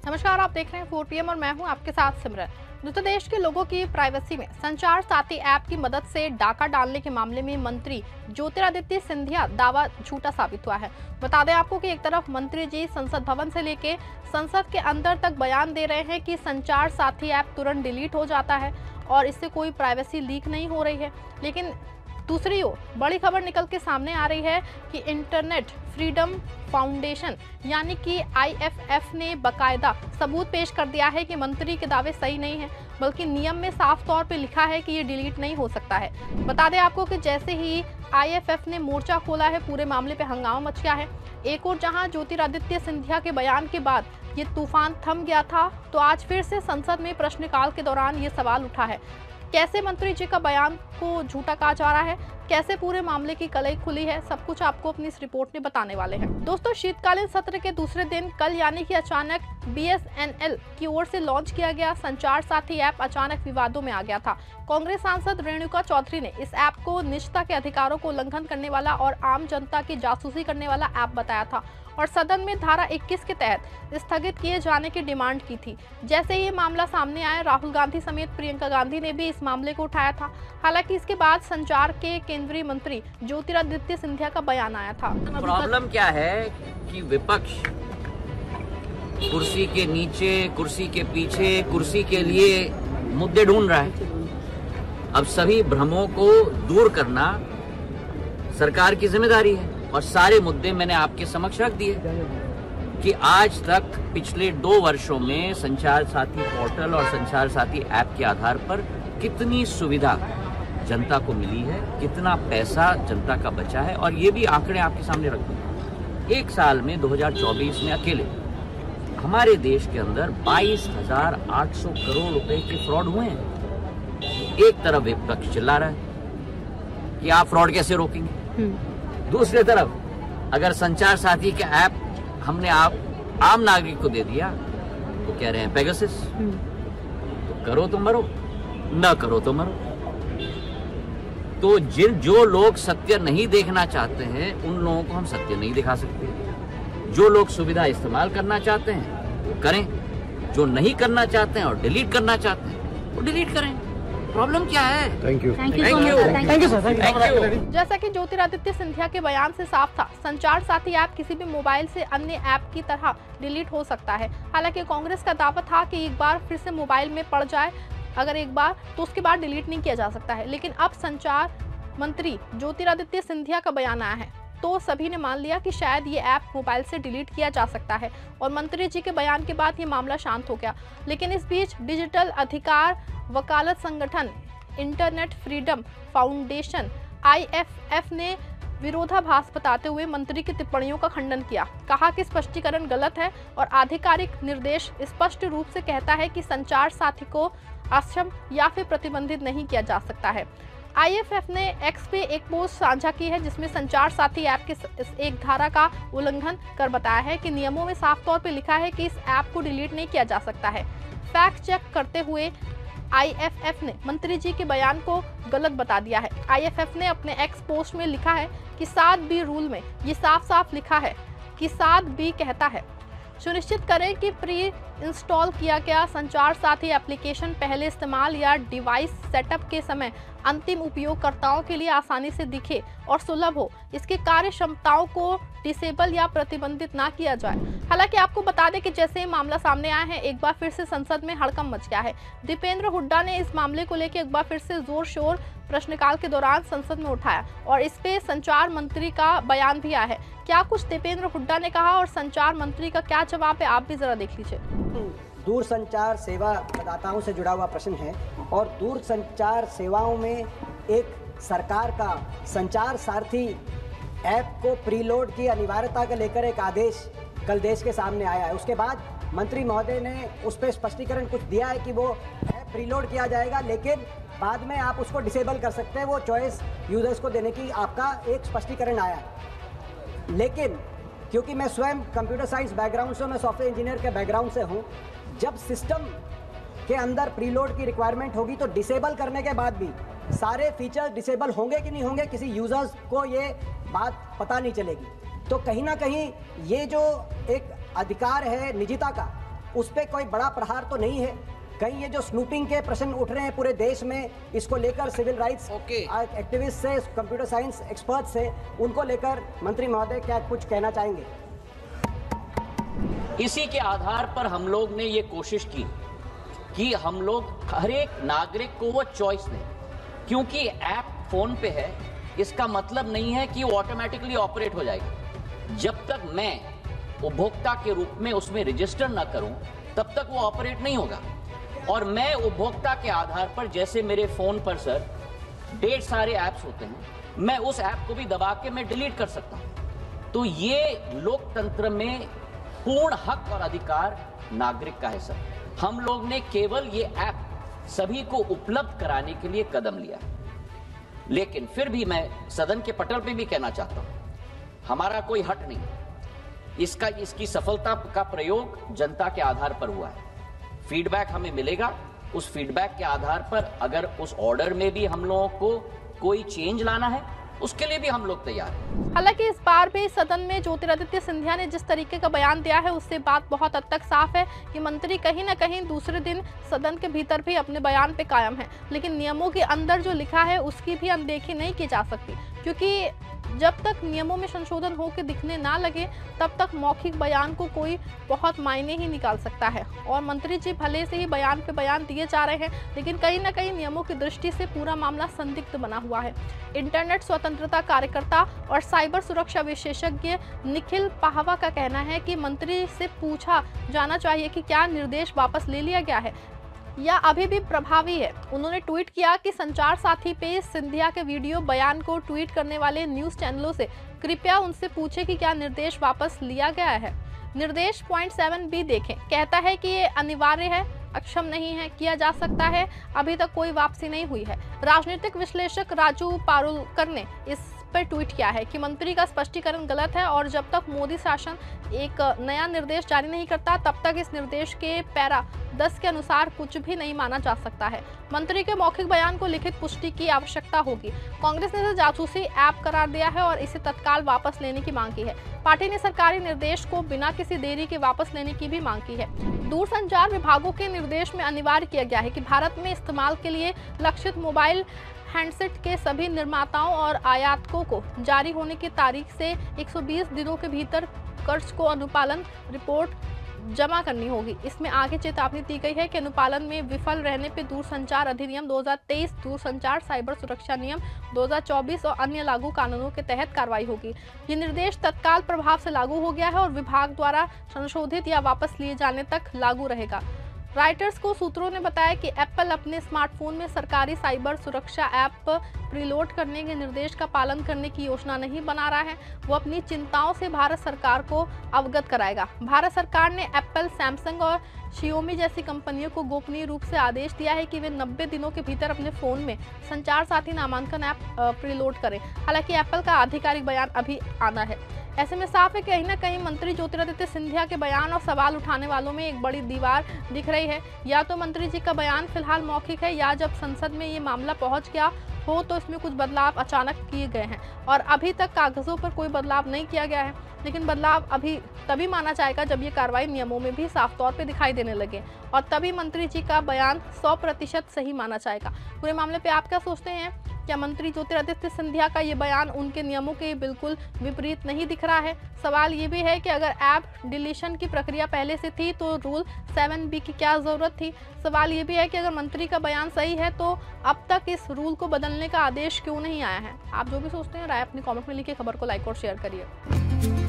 नमस्कार, आप देख रहे हैं 4 PM और मैं हूं आपके साथ सिमरन। उत्तर प्रदेश के लोगों की प्राइवेसी में संचार साथी ऐप की मदद से डाका डालने के मामले में मंत्री ज्योतिरादित्य सिंधिया दावा झूठा साबित हुआ है। बता दें आपको कि एक तरफ मंत्री जी संसद भवन से लेके संसद के अंदर तक बयान दे रहे हैं कि संचार साथी ऐप तुरंत डिलीट हो जाता है और इससे कोई प्राइवेसी लीक नहीं हो रही है, लेकिन दूसरी ओर बड़ी खबर निकल के सामने आ रही है कि इंटरनेट फ्रीडम फाउंडेशन यानी कि IFF ने बकायदा सबूत पेश कर दिया है कि मंत्री के दावे सही नहीं है, बल्कि नियम में साफ तौर पे लिखा है कि ये डिलीट नहीं हो सकता है। बता दें आपको कि जैसे ही IFF ने मोर्चा खोला है, पूरे मामले पे हंगामा मच गया है। एक और जहां ज्योतिरादित्य सिंधिया के बयान के बाद ये तूफान थम गया था, तो आज फिर से संसद में प्रश्नकाल के दौरान ये सवाल उठा है, कैसे मंत्री जी का बयान को झूठा कहा जा रहा है, कैसे पूरे मामले की कलई खुली है, सब कुछ आपको अपनी इस रिपोर्ट में बताने वाले हैं। दोस्तों, शीतकालीन सत्र के दूसरे दिन कल यानी कि अचानक BSNL की ओर से लॉन्च किया गया संचार साथी ऐप अचानक विवादों में आ गया था। कांग्रेस सांसद रेणुका चौधरी ने इस ऐप को निजता के अधिकारों को उल्लंघन करने वाला और आम जनता की जासूसी करने वाला ऐप बताया था और सदन में धारा 21 के तहत स्थगित किए जाने की डिमांड की थी। जैसे ही ये मामला सामने आया, राहुल गांधी समेत प्रियंका गांधी ने भी इस मामले को उठाया था। हालांकि इसके बाद संचार के केंद्रीय मंत्री ज्योतिरादित्य सिंधिया का बयान आया था। प्रॉब्लम क्या है कि विपक्ष कुर्सी के नीचे, कुर्सी के पीछे, कुर्सी के लिए मुद्दे ढूंढ रहा है। अब सभी भ्रमों को दूर करना सरकार की जिम्मेदारी है और सारे मुद्दे मैंने आपके समक्ष रख दिए कि आज तक पिछले 2 वर्षों में संचार साथी पोर्टल और संचार साथी ऐप के आधार पर कितनी सुविधा जनता को मिली है, कितना पैसा जनता का बचा है, और ये भी आंकड़े आपके सामने रख दूं। एक साल में 2024 में अकेले हमारे देश के अंदर 22,800 करोड़ रुपए के फ्रॉड हुए हैं। एक तरफ विपक्ष चिल्ला रहा है कि आप फ्रॉड कैसे रोकेंगे, दूसरी तरफ अगर संचार साथी का ऐप हमने आम नागरिक को दे दिया तो कह रहे हैं पेगासस, तो करो तो मरो, न करो तो मरो। तो जो लोग सत्य नहीं देखना चाहते हैं उन लोगों को हम सत्य नहीं दिखा सकते। जो लोग सुविधा इस्तेमाल करना चाहते हैं वो करें, जो नहीं करना चाहते हैं और डिलीट करना चाहते हैं वो डिलीट करें। प्रॉब्लम क्या है? Thank you sir. जैसा कि ज्योतिरादित्य सिंधिया के बयान से साफ था, संचार साथी ऐप किसी भी मोबाइल से अन्य ऐप की तरह डिलीट हो सकता है। हालांकि कांग्रेस का दावा था कि एक बार फिर से मोबाइल में पड़ जाए अगर एक बार, तो उसके बाद डिलीट नहीं किया जा सकता है। लेकिन अब संचार मंत्री ज्योतिरादित्य सिंधिया का बयान आया है तो सभी ने मान लिया कि शायद ये ऐप मोबाइल से डिलीट किया जा सकता है और मंत्री जी के बयान के बाद ये मामला शांत हो गया। लेकिन इस बीच डिजिटल अधिकार वकालत संगठन इंटरनेट फ्रीडम फाउंडेशन IFF ने विरोधाभास बताते हुए मंत्री की टिप्पणियों का खंडन किया। कहा कि स्पष्टीकरण गलत है और आधिकारिक निर्देश स्पष्ट रूप से कहता है कि संचार साथी को अक्षम या फिर प्रतिबंधित नहीं किया जा सकता है। IFF ने X पे एक पोस्ट साझा की है जिसमें संचार साथी ऐप के इस एक धारा का उल्लंघन कर बताया है कि नियमों में साफ तौर पे लिखा है कि इस ऐप को डिलीट नहीं किया जा सकता है। फैक्ट चेक करते हुए IFF ने मंत्री जी के बयान को गलत बता दिया है। IFF ने अपने X पोस्ट में लिखा है कि 7B रूल में ये साफ साफ लिखा है कि 7B कहता है, सुनिश्चित करें कि प्री इंस्टॉल किया गया संचार साथी एप्लीकेशन पहले इस्तेमाल या डिवाइस सेटअप के समय अंतिम उपयोगकर्ताओं के लिए आसानी से दिखे और सुलभ हो। इसकी कार्य क्षमताओं को डिसेबल या प्रतिबंधित ना किया जाए। हालांकि आपको बता दें कि जैसे मामला सामने आया है, एक बार फिर से संसद में हड़कंप मच गया है। दीपेंद्र हुड्डा ने इस मामले को लेकर एक बार फिर से जोर शोर प्रश्नकाल के दौरान संसद में उठाया और इस पे संचार मंत्री का बयान भी आया है। क्या कुछ दीपेंद्र हुड्डा ने कहा और संचार मंत्री का क्या जवाब है, आप भी जरा देख लीजिए। दूरसंचार सेवा प्रदाताओं से जुड़ा हुआ प्रश्न है और दूरसंचार सेवाओं में एक सरकार का संचार सारथी ऐप को प्रीलोड की अनिवार्यता को लेकर एक आदेश कल देश के सामने आया है। उसके बाद मंत्री महोदय ने उस पर स्पष्टीकरण कुछ दिया है कि वो ऐप प्रीलोड किया जाएगा, लेकिन बाद में आप उसको डिसेबल कर सकते हैं। वो चॉइस यूजर्स को देने की आपका एक स्पष्टीकरण आया है। लेकिन क्योंकि मैं स्वयं कंप्यूटर साइंस बैकग्राउंड से, मैं सॉफ्टवेयर इंजीनियर के बैकग्राउंड से हूँ, जब सिस्टम के अंदर प्रीलोड की रिक्वायरमेंट होगी तो डिसेबल करने के बाद भी सारे फीचर्स डिसेबल होंगे कि नहीं होंगे, किसी यूजर्स को ये बात पता नहीं चलेगी। तो कहीं ना कहीं ये जो एक अधिकार है निजता का, उस पर कोई बड़ा प्रहार तो नहीं है? कहीं ये जो स्नूपिंग के प्रश्न उठ रहे हैं पूरे देश में, इसको लेकर सिविल राइट्स एक्टिविस्ट से, कंप्यूटर साइंस एक्सपर्ट से, उनको लेकर मंत्री महोदय क्या कुछ कहना चाहेंगे? इसी के आधार पर हम लोग ने ये कोशिश की कि हम लोग हर एक नागरिक को वो चॉइस दें, क्योंकि ऐप फोन पे है, इसका मतलब नहीं है कि वो ऑटोमेटिकली ऑपरेट हो जाएगी। जब तक मैं उपभोक्ता के रूप में उसमें रजिस्टर ना करूं, तब तक वो ऑपरेट नहीं होगा। और मैं उपभोक्ता के आधार पर, जैसे मेरे फोन पर सर ढेर सारे ऐप्स होते हैं, मैं उस ऐप को भी दबा के मैं डिलीट कर सकता हूं। तो ये लोकतंत्र में पूर्ण हक और अधिकार नागरिक का है सर। हम लोग ने केवल ये ऐप सभी को उपलब्ध कराने के लिए कदम लिया है। लेकिन फिर भी मैं सदन के पटल पे भी कहना चाहता हूं, हमारा कोई हट नहीं। इसकी सफलता का प्रयोग जनता के आधार पर हुआ है। फीडबैक हमें मिलेगा, उस फीडबैक के आधार पर अगर उस ऑर्डर में भी हम लोगों को कोई चेंज लाना है, उसके लिए भी हम लोग तैयार हैं। हालांकि इस बार भी सदन में ज्योतिरादित्य सिंधिया ने जिस तरीके का बयान दिया है, उससे बात बहुत हद तक साफ है कि मंत्री कहीं ना कहीं दूसरे दिन सदन के भीतर भी अपने बयान पे कायम है। लेकिन नियमों के अंदर जो लिखा है उसकी भी अनदेखी नहीं की जा सकती, क्योंकि जब तक नियमों में संशोधन होकर दिखने ना लगे, तब तक मौखिक बयान को कोई बहुत मायने ही निकाल सकता है। और मंत्री जी भले से ही बयान पे बयान दिए जा रहे हैं, लेकिन कहीं ना कहीं नियमों की दृष्टि से पूरा मामला संदिग्ध बना हुआ है। इंटरनेट स्वतंत्रता कार्यकर्ता और साइबर सुरक्षा विशेषज्ञ निखिल पाहवा का कहना है कि मंत्री से पूछा जाना चाहिए कि क्या निर्देश वापस ले लिया गया है या अभी भी प्रभावी है। उन्होंने ट्वीट किया कि संचार साथी पे सिंधिया के वीडियो बयान को ट्वीट करने वाले न्यूज चैनलों से कृपया उनसे पूछे कि क्या निर्देश वापस लिया गया है। निर्देश पॉइंट 7 भी देखें, कहता है कि ये अनिवार्य है, अक्षम नहीं है, किया जा सकता है, अभी तक कोई वापसी नहीं हुई है। राजनीतिक विश्लेषक राजू पारुलकर ने इस पर ट्वीट किया है कि मंत्री का स्पष्टीकरण गलत है और जब तक मोदी शासन एक नया निर्देश जारी नहीं करता, तब तक इस निर्देश के पैरा 10 के अनुसार कुछ भी नहीं माना जा सकता है। मंत्री के मौखिक बयान को लिखित पुष्टि की आवश्यकता होगी। कांग्रेस ने इसे जासूसी ऐप करार दिया है और इसे तत्काल वापस लेने की मांग की है। पार्टी ने सरकारी निर्देश को बिना किसी देरी के वापस लेने की भी मांग की है। दूरसंचार विभागों के निर्देश में अनिवार्य किया गया है कि भारत में इस्तेमाल के लिए लक्षित मोबाइल हैंडसेट के सभी निर्माताओं और आयातकों को जारी होने की तारीख से 120 दिनों के भीतर कर्ज को अनुपालन रिपोर्ट जमा करनी होगी। इसमें आगे चेतावनी दी गई है कि अनुपालन में विफल रहने पर दूरसंचार अधिनियम 2023, दूरसंचार साइबर सुरक्षा नियम 2024 और अन्य लागू कानूनों के तहत कार्रवाई होगी। ये निर्देश तत्काल प्रभाव से लागू हो गया है और विभाग द्वारा संशोधित या वापस लिए जाने तक लागू रहेगा। राइटर्स को सूत्रों ने बताया कि एप्पल अपने स्मार्टफोन में सरकारी साइबर सुरक्षा ऐप प्रीलोड करने के निर्देश का पालन करने की योजना नहीं बना रहा है। वो अपनी चिंताओं से भारत सरकार को अवगत कराएगा। भारत सरकार ने एप्पल, सैमसंग और शियोमी जैसी कंपनियों को गोपनीय रूप से आदेश दिया है कि वे 90 दिनों के भीतर अपने फोन में संचार साथी नामांकन ऐप प्रीलोड करें। हालांकि एप्पल का आधिकारिक बयान अभी आना है। ऐसे में साफ है कि कहीं ना कहीं मंत्री ज्योतिरादित्य सिंधिया के बयान और सवाल उठाने वालों में एक बड़ी दीवार दिख रही है। या तो मंत्री जी का बयान फिलहाल मौखिक है, या जब संसद में ये मामला पहुंच गया हो तो इसमें कुछ बदलाव अचानक किए गए हैं और अभी तक कागजों पर कोई बदलाव नहीं किया गया है। लेकिन बदलाव अभी तभी माना जाएगा जब ये कार्रवाई नियमों में भी साफ तौर पे दिखाई देने लगे और तभी मंत्री जी का बयान 100% सही माना जाएगा। पूरे मामले पे आप क्या सोचते हैं? क्या मंत्री ज्योतिरादित्य सिंधिया का ये बयान उनके नियमों के बिल्कुल विपरीत नहीं दिख रहा है? सवाल ये भी है कि अगर ऐप डिलीशन की प्रक्रिया पहले से थी तो रूल 7B की क्या जरूरत थी? सवाल ये भी है कि अगर मंत्री का बयान सही है तो अब तक इस रूल को बदलने का आदेश क्यों नहीं आया है? आप जो भी सोचते हैं राय अपनी कमेंट में लिखिए। खबर को लाइक और शेयर करिए।